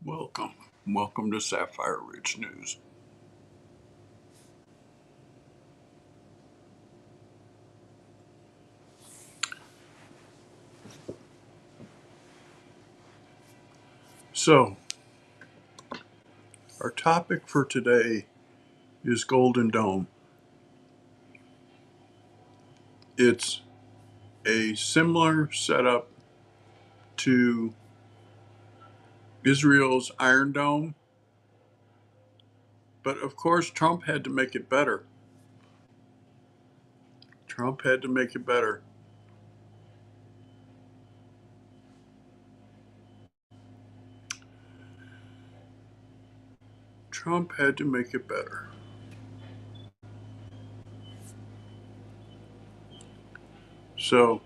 Welcome. Welcome to Sapphire Ridge News. So, our topic for today is Golden Dome. It's a similar setup to Israel's Iron Dome, but of course, Trump had to make it better. Trump had to make it better. Trump had to make it better. So,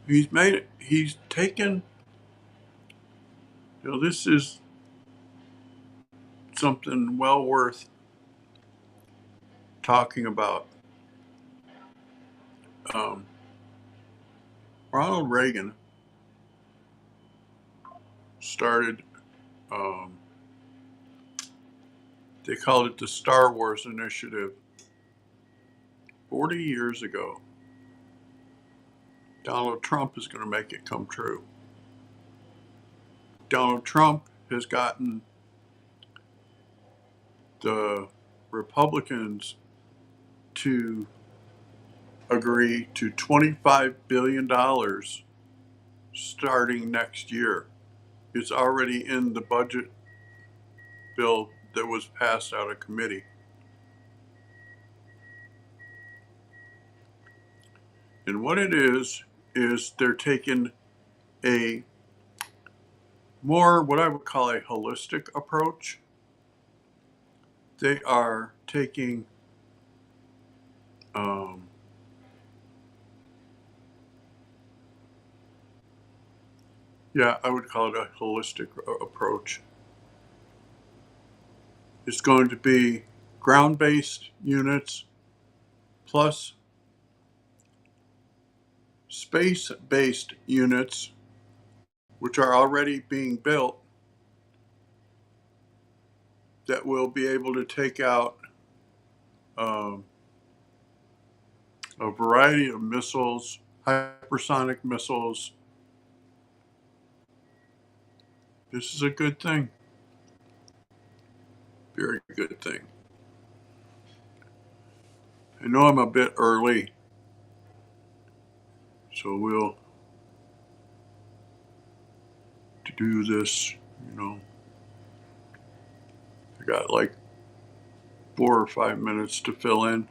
he's taken, this is something well worth talking about. Um, Ronald Reagan started, um, they called it the Star Wars Initiative 40 years ago. Donald Trump is going to make it come true. Donald Trump has gotten the Republicans to agree to $25 billion starting next year. It's already in the budget bill that was passed out of committee. And what it is they're taking a more, what I would call a holistic approach. They are taking I would call it a holistic approach. It's going to be ground-based units plus space-based units, which are already being built, that will be able to take out a variety of missiles, hypersonic missiles. This is a good thing. Very good thing. I know I'm a bit early, so we'll do this, I got like 4 or 5 minutes to fill in.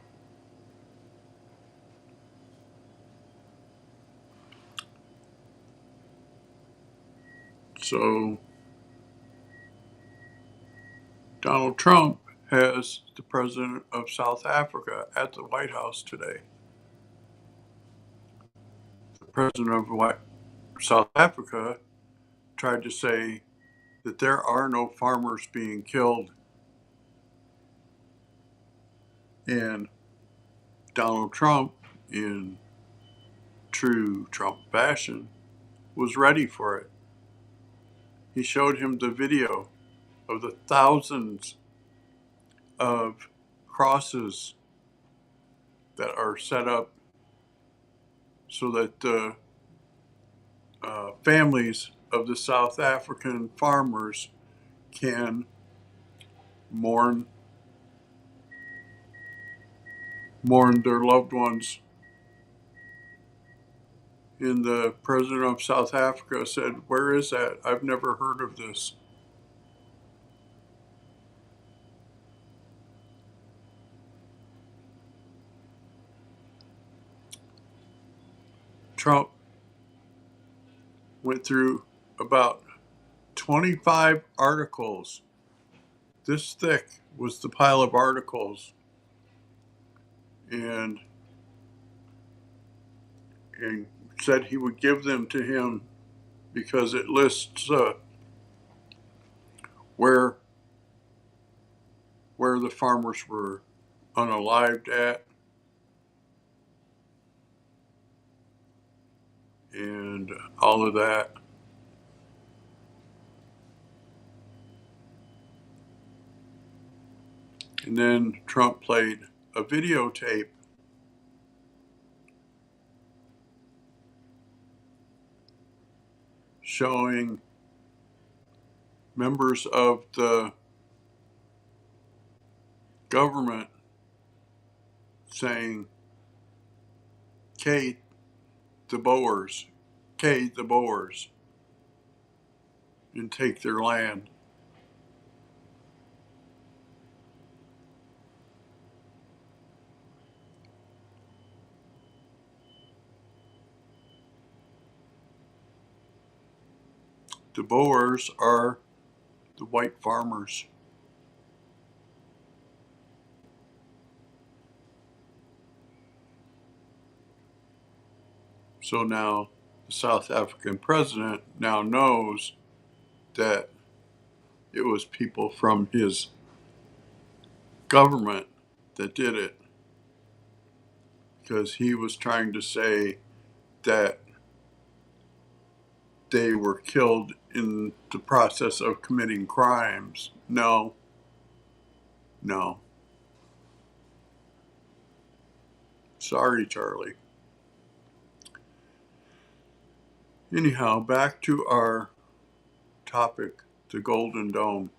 So Donald Trump has the president of South Africa at the White House today. The president of South Africa tried to say that there are no farmers being killed. And Donald Trump, in true Trump fashion, was ready for it. He showed him the video of the thousands of crosses that are set up so that the families of the South African farmers can mourn their loved ones. And the president of South Africa said, "Where is that? I've never heard of this." Trump went through about 25 articles. This thick was the pile of articles. And said he would give them to him because it lists where the farmers were unalived at, and all of that. And then Trump played a videotape showing members of the government saying, Kate the Boers, Kate the Boers, and take their land. The Boers are the white farmers. So now the South African president now knows that it was people from his government that did it, because he was trying to say that they were killed in the process of committing crimes. No, no. Sorry, Charlie. Anyhow, back to our topic, the Golden Dome.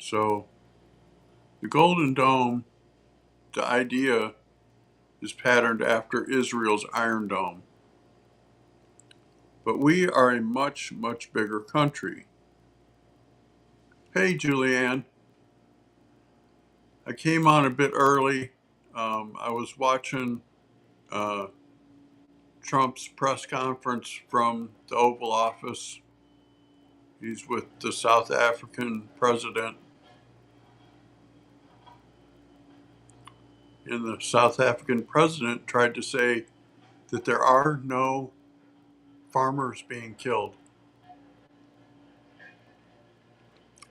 So, the Golden Dome, the idea is patterned after Israel's Iron Dome. But we are a much, much bigger country. Hey, Julianne. I came on a bit early. I was watching Trump's press conference from the Oval Office. He's with the South African president. And the South African president tried to say that there are no farmers being killed.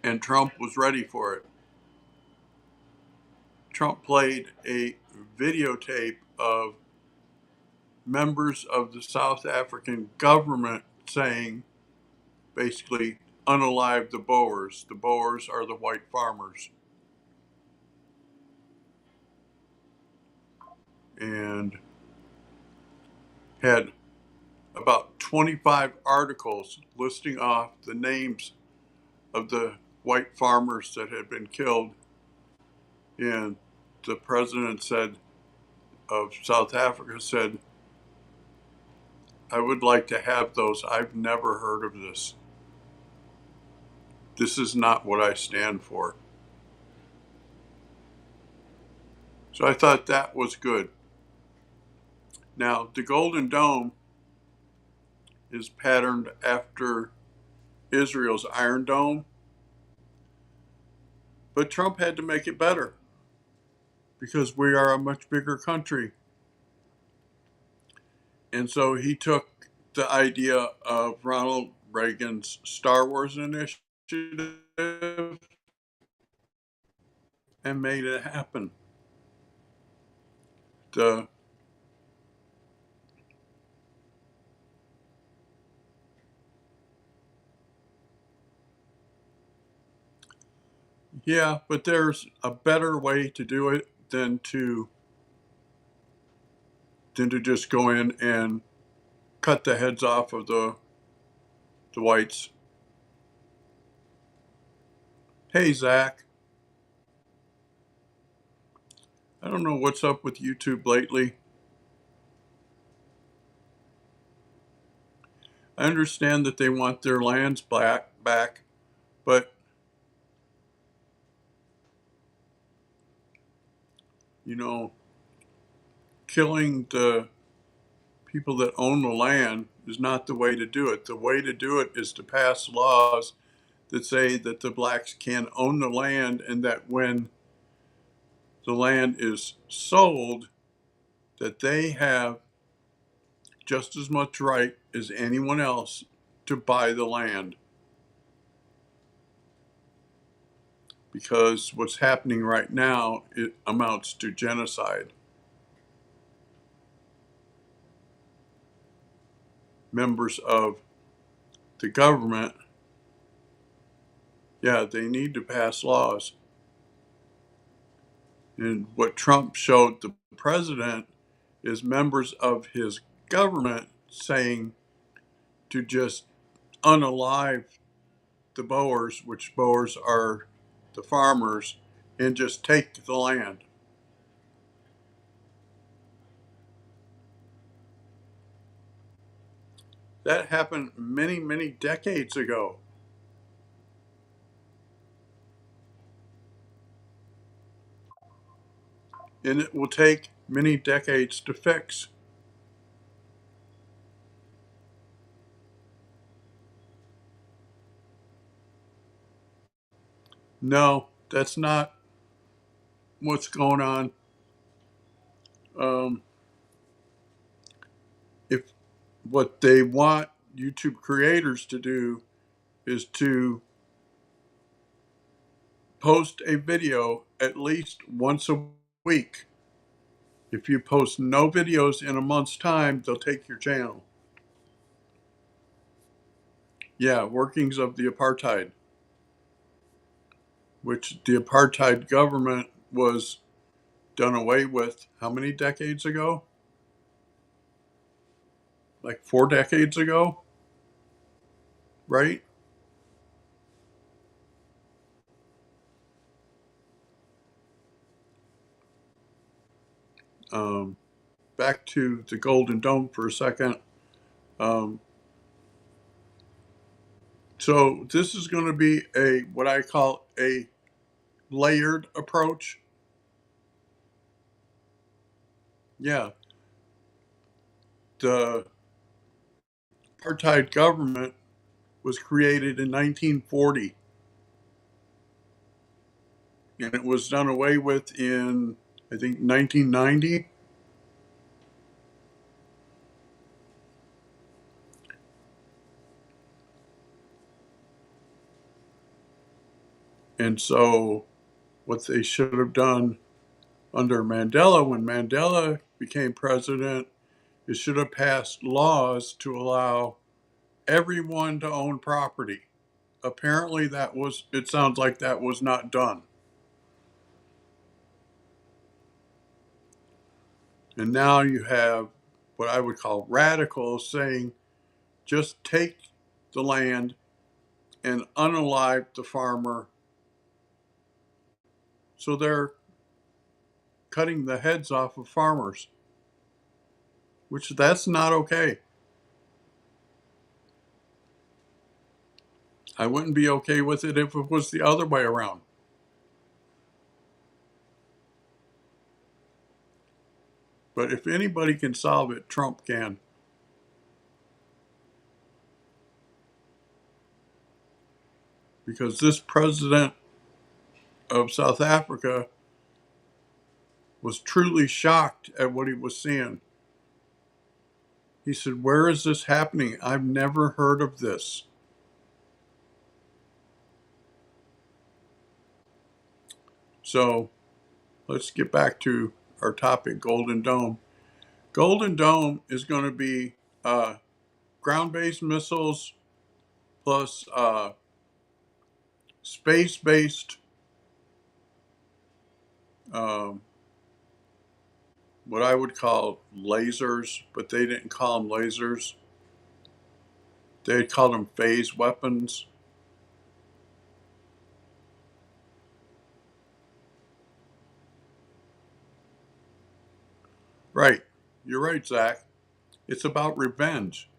And Trump was ready for it. Trump played a videotape of members of the South African government saying, basically, unalive the Boers. The Boers are the white farmers. And had about 25 articles listing off the names of the white farmers that had been killed. And the president said, of South Africa said, I would like to have those. I've never heard of this. This is not what I stand for. So I thought that was good. Now, the Golden Dome is patterned after Israel's Iron Dome, but Trump had to make it better because we are a much bigger country. And so he took the idea of Ronald Reagan's Star Wars initiative and made it happen. Yeah, but there's a better way to do it than to just go in and cut the heads off of the whites. Hey, Zach. I don't know what's up with YouTube lately. I understand that they want their lands back, but killing the people that own the land is not the way to do it. The way to do it is to pass laws that say that the blacks can own the land, and that when the land is sold, that they have just as much right as anyone else to buy the land. Because what's happening right now, it amounts to genocide. Members of the government, yeah, they need to pass laws. And what Trump showed the president is members of his government saying to just unalive the Boers, which Boers are the farmers, and just take the land. That happened many, many decades ago. And it will take many decades to fix. No, that's not what's going on. Um, if what they want YouTube creators to do is to post a video at least once a week. If you post no videos in a month's time, they'll take your channel. Yeah, workings of the apartheid, which the apartheid government was done away with how many decades ago? Like 4 decades ago, right? Um, Back to the Golden Dome for a second. Um, so this is going to be a what I call a layered approach. Yeah, the apartheid government was created in 1940, and it was done away with in, I think, 1990. And so, what they should have done under Mandela, when Mandela became president, is should have passed laws to allow everyone to own property. Apparently, it sounds like that was not done. And now you have what I would call radicals saying just take the land and unalive the farmer. So they're cutting the heads off of farmers, which that's not okay. I wouldn't be okay with it if it was the other way around. But if anybody can solve it, Trump can. Because this president of South Africa was truly shocked at what he was seeing. He said, "Where is this happening? I've never heard of this." So let's get back to our topic, Golden Dome. Golden Dome is going to be ground-based missiles plus space-based, um, what I would call lasers, but they didn't call them lasers. They called them phase weapons. Right. You're right, Zach. It's about revenge,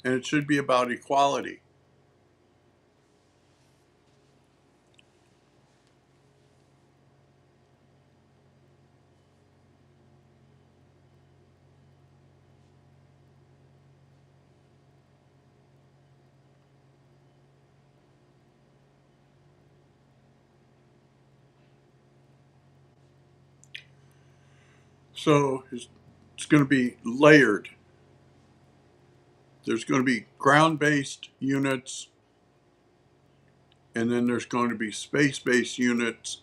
and it should be about equality. So it's going to be layered. There's going to be ground-based units, and then there's going to be space-based units,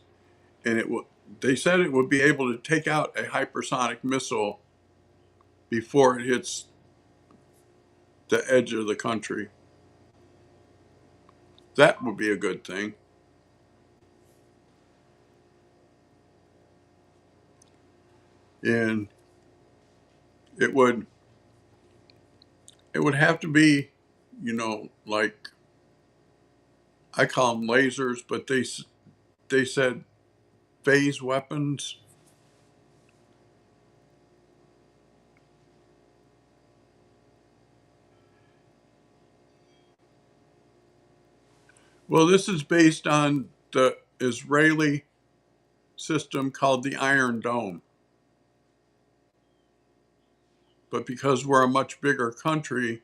and it will. They said it would be able to take out a hypersonic missile before it hits the edge of the country. That would be a good thing. And it would have to be, like I call them lasers, but they said phase weapons. Well, this is based on the Israeli system called the Iron Dome. But because we're a much bigger country,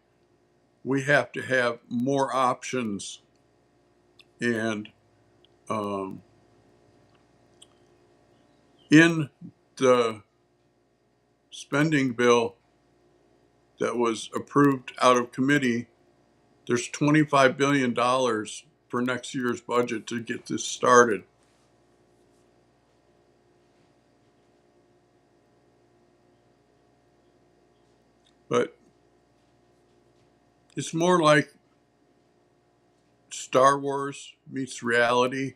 we have to have more options. And um, in the spending bill that was approved out of committee, there's $25 billion for next year's budget to get this started. But it's more like Star Wars meets reality.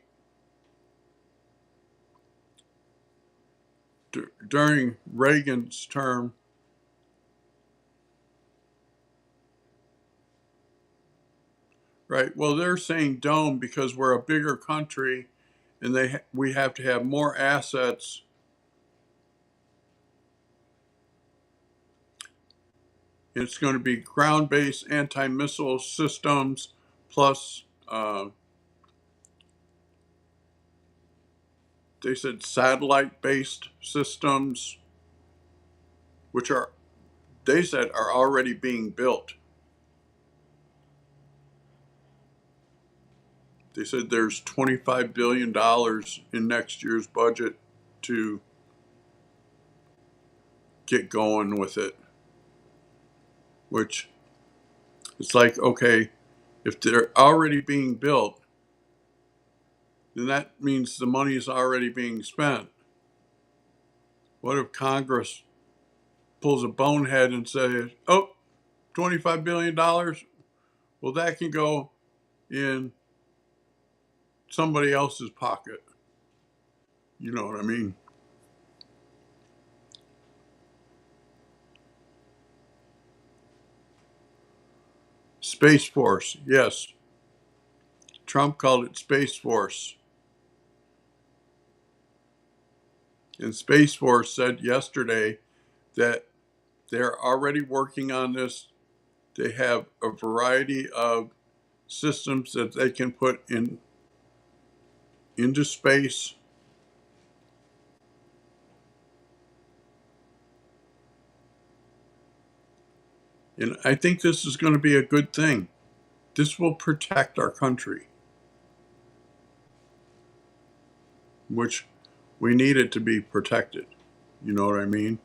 During Reagan's term, right? Well, they're saying dome because we're a bigger country, and we have to have more assets. It's going to be ground-based anti-missile systems plus they said satellite-based systems, which they said are already being built. They said there's $25 billion in next year's budget to get going with it, which it's like, okay, if they're already being built, then that means the money is already being spent. What if Congress pulls a bonehead and says, oh, $25 billion? Well, that can go in somebody else's pocket. You know what I mean? Space Force, yes. Trump called it Space Force. And Space Force said yesterday that they're already working on this. They have a variety of systems that they can put into space. And I think this is going to be a good thing. This will protect our country, which we need it to be protected. You know what I mean?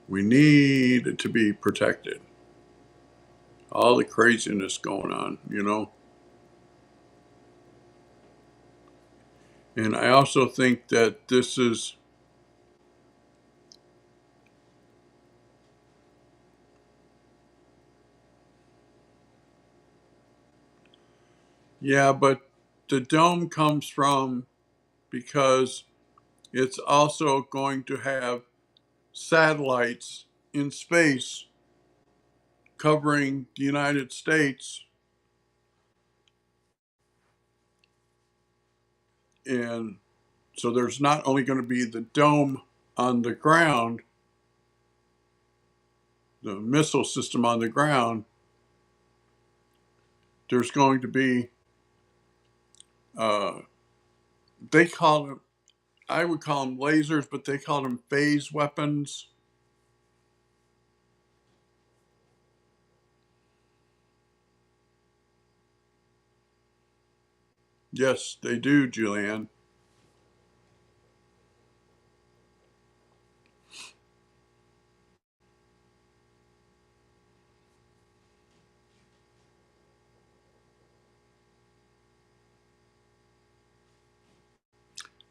We need it to be protected. All the craziness going on. And I also think that this is, yeah, but the dome comes from because it's also going to have satellites in space covering the United States. And so there's not only going to be the dome on the ground, the missile system on the ground, there's going to be, uh, they call them, I would call them lasers, but they call them phase weapons. Yes, they do, Julianne.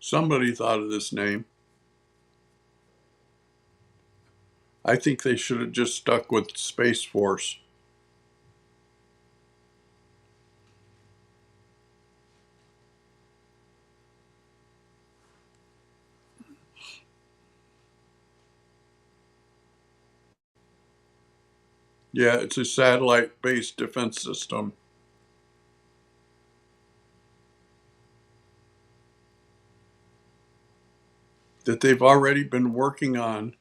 Somebody thought of this name. I think they should have just stuck with Space Force. Yeah, it's a satellite-based defense system that they've already been working on.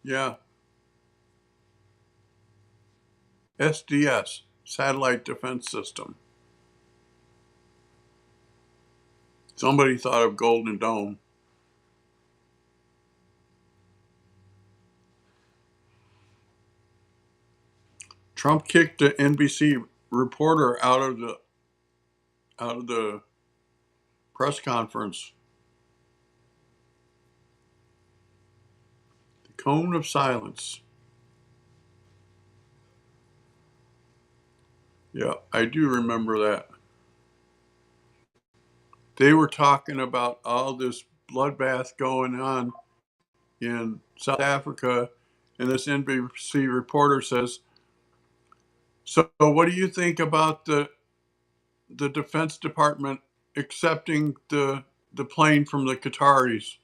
Yeah, SDS, satellite defense system. Somebody thought of Golden Dome. Trump kicked an NBC reporter out of the press conference. The cone of silence. Yeah, I do remember that. They were talking about all this bloodbath going on in South Africa, and this NBC reporter says, "So, what do you think about the Defense Department accepting the plane from the Qataris?"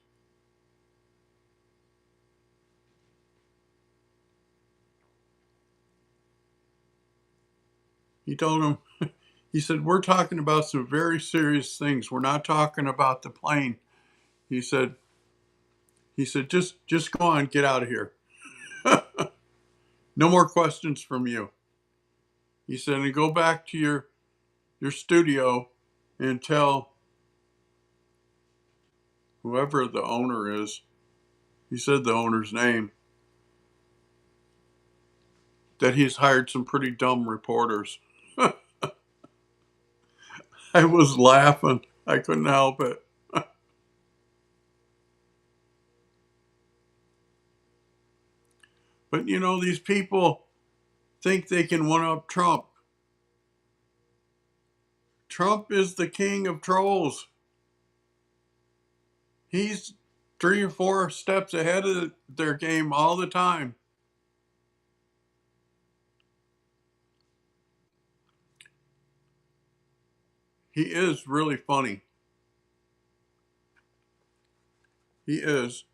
He told him, he said, "We're talking about some very serious things. We're not talking about the plane." He said, just go on, get out of here. No more questions from you. He said, and go back to your studio and tell whoever the owner is, he said the owner's name, that he's hired some pretty dumb reporters. I was laughing. I couldn't help it. But you know, these people think they can one up Trump. Trump is the king of trolls. He's 3 or 4 steps ahead of their game all the time. He is really funny. He is.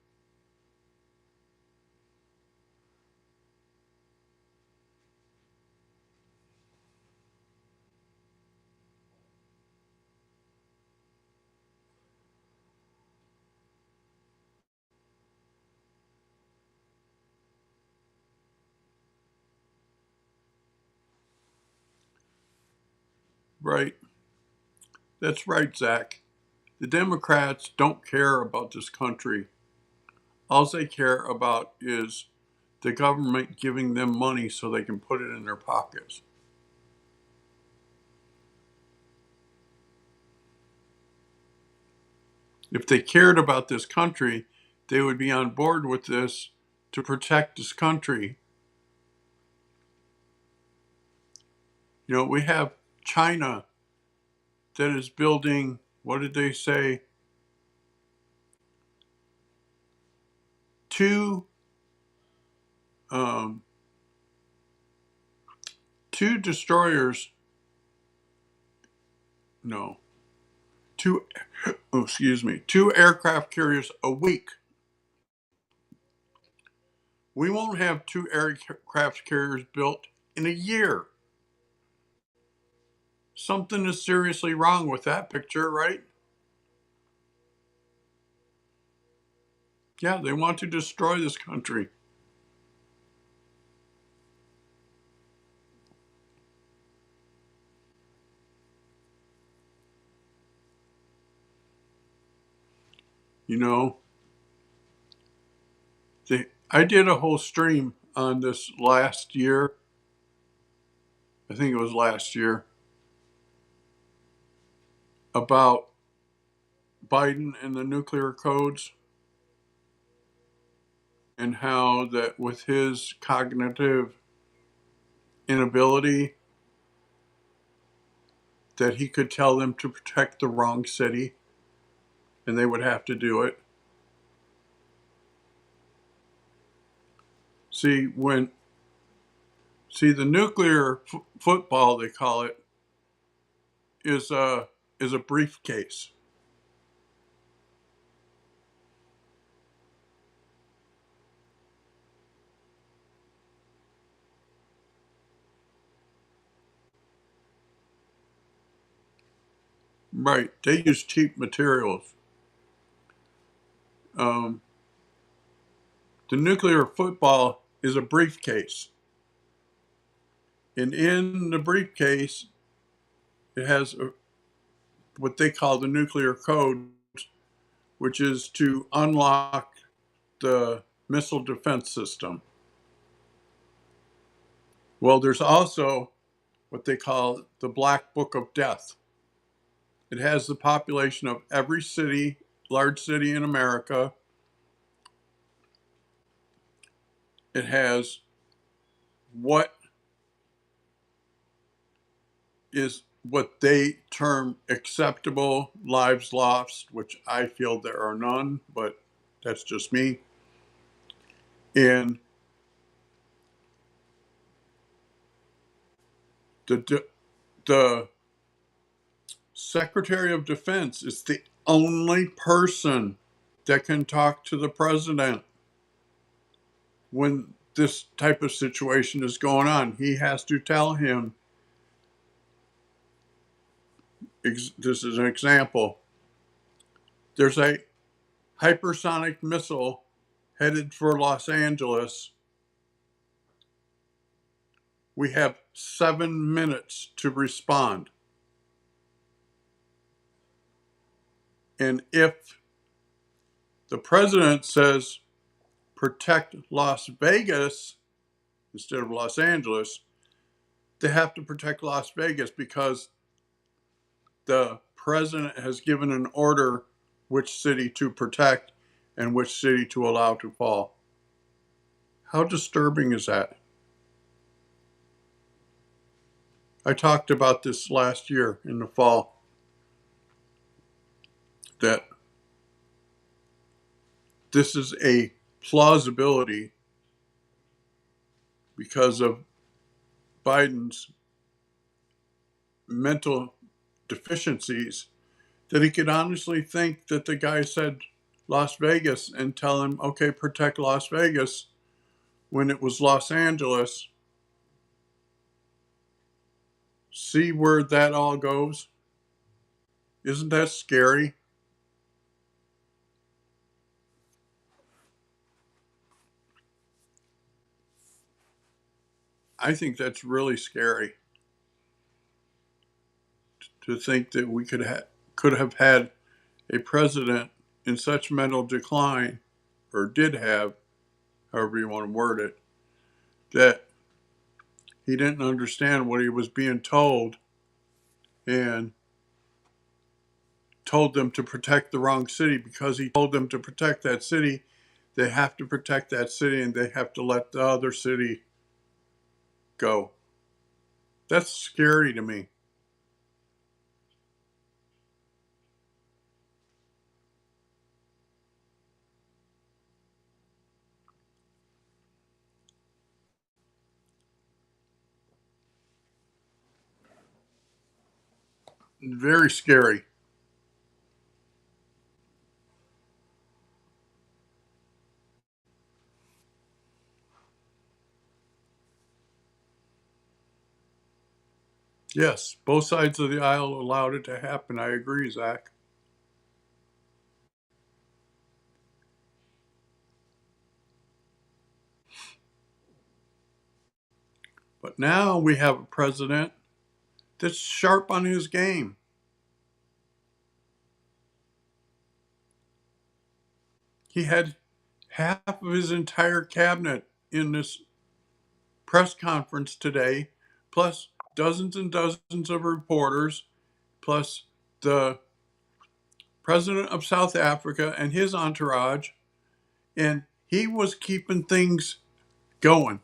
Right. That's right, Zach. The Democrats don't care about this country. All they care about is the government giving them money so they can put it in their pockets. If they cared about this country, they would be on board with this to protect this country. You know, we have China that is building, what did they say? Two um, two destroyers. No, two. Oh, excuse me. 2 aircraft carriers a week. We won't have 2 aircraft carriers built in a year. Something is seriously wrong with that picture, right? Yeah, they want to destroy this country. You know, I did a whole stream on this last year. I think it was last year about Biden and the nuclear codes and how that with his cognitive inability that he could tell them to protect the wrong city and they would have to do it. See, the nuclear football, they call it, is a briefcase. Right. They use cheap materials. Um, the nuclear football is a briefcase. And in the briefcase, it has what they call the nuclear code, which is to unlock the missile defense system. Well, there's also what they call the Black Book of Death. It has the population of every city, large city in America. It has what is what they term acceptable lives lost, which I feel there are none, but that's just me. And the Secretary of Defense is the only person that can talk to the president when this type of situation is going on. He has to tell him, this is an example, there's a hypersonic missile headed for Los Angeles. We have 7 minutes to respond. And if the president says protect Las Vegas instead of Los Angeles, they have to protect Las Vegas because the president has given an order which city to protect and which city to allow to fall. How disturbing is that? I talked about this last year in the fall, that this is a plausibility because of Biden's mental deficiencies, that he could honestly think that the guy said Las Vegas and tell him, okay, protect Las Vegas, when it was Los Angeles. See where that all goes? Isn't that scary? I think that's really scary to think that we could have had a president in such mental decline, or did have, however you want to word it, that he didn't understand what he was being told and told them to protect the wrong city. Because he told them to protect that city, they have to protect that city and they have to let the other city go. That's scary to me. Very scary. Yes, both sides of the aisle allowed it to happen. I agree, Zach. But now we have a president that's sharp on his game. He had half of his entire cabinet in this press conference today, plus dozens and dozens of reporters, plus the president of South Africa and his entourage. And he was keeping things going.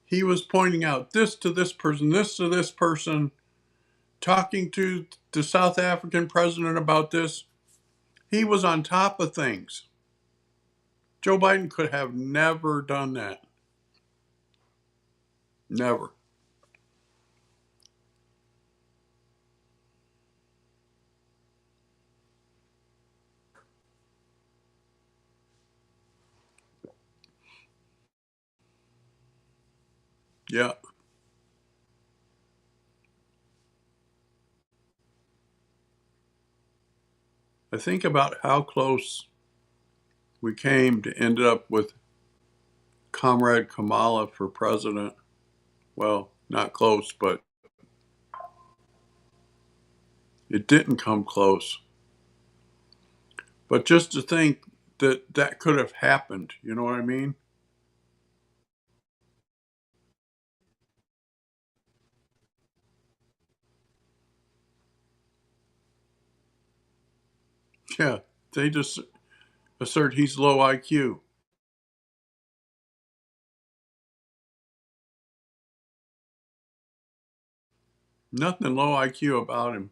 He was pointing out this to this person, this to this person, talking to the South African president about this. He was on top of things. Joe Biden could have never done that. Never. Yeah. I think about how close we came to end up with Comrade Kamala for president. Well, not close, but it didn't come close. But just to think that that could have happened, you know what I mean? Yeah, they just assert he's low IQ. Nothing low IQ about him.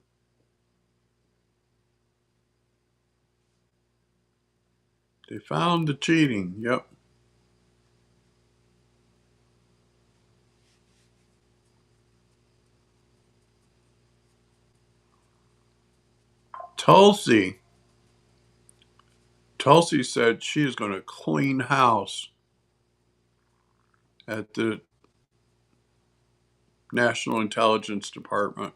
They found the cheating. Yep. Tulsi. Tulsi said she is going to clean house at the National Intelligence Department.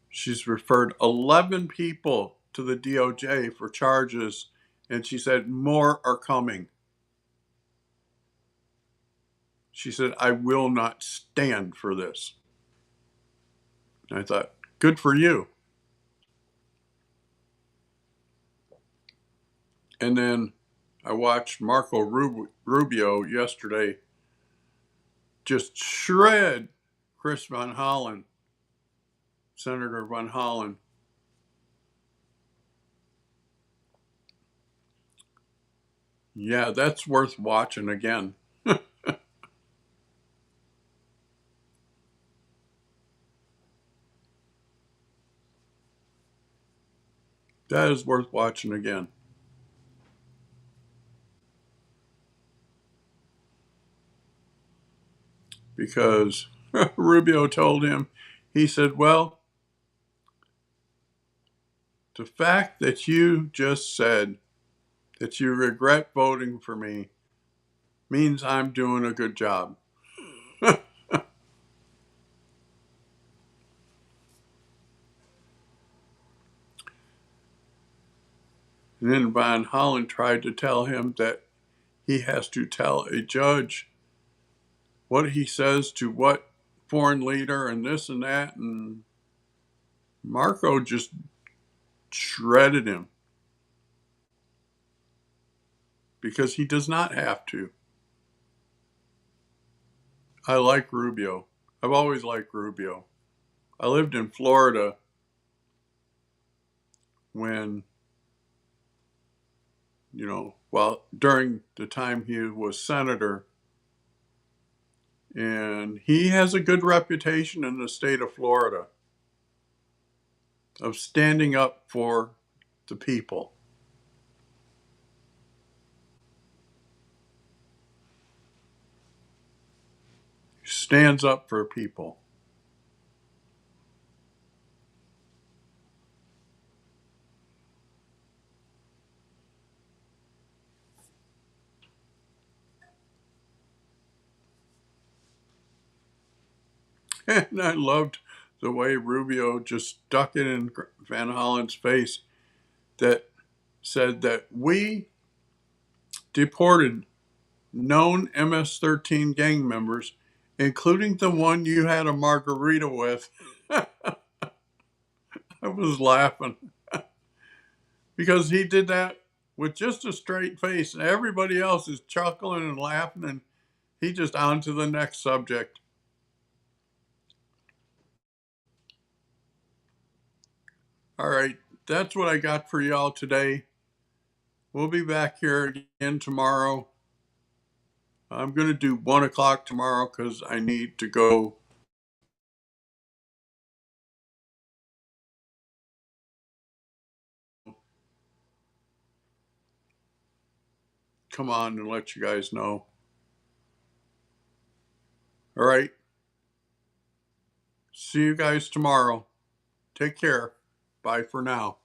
She's referred 11 people to the DOJ for charges, and she said more are coming. She said, I will not stand for this. And I thought, good for you. And then I watched Marco Rubio yesterday just shred Chris Van Hollen, Senator Van Hollen. Yeah, that's worth watching again. That is worth watching again. Because Rubio told him, he said, well, the fact that you just said that you regret voting for me means I'm doing a good job. And then Van Hollen tried to tell him that he has to tell a judge what he says to what foreign leader and this and that. And Marco just shredded him because he does not have to. I like Rubio. I've always liked Rubio. I lived in Florida when, well, during the time he was senator, and he has a good reputation in the state of Florida of standing up for the people. He stands up for people. And I loved the way Rubio just stuck it in Van Hollen's face that said that we deported known MS-13 gang members, including the one you had a margarita with. I was laughing because he did that with just a straight face, and everybody else is chuckling and laughing, and he just on to the next subject. All right, that's what I got for y'all today. We'll be back here again tomorrow. I'm going to do 1 o'clock tomorrow because I need to go. Come on and let you guys know. All right. See you guys tomorrow. Take care. Bye for now.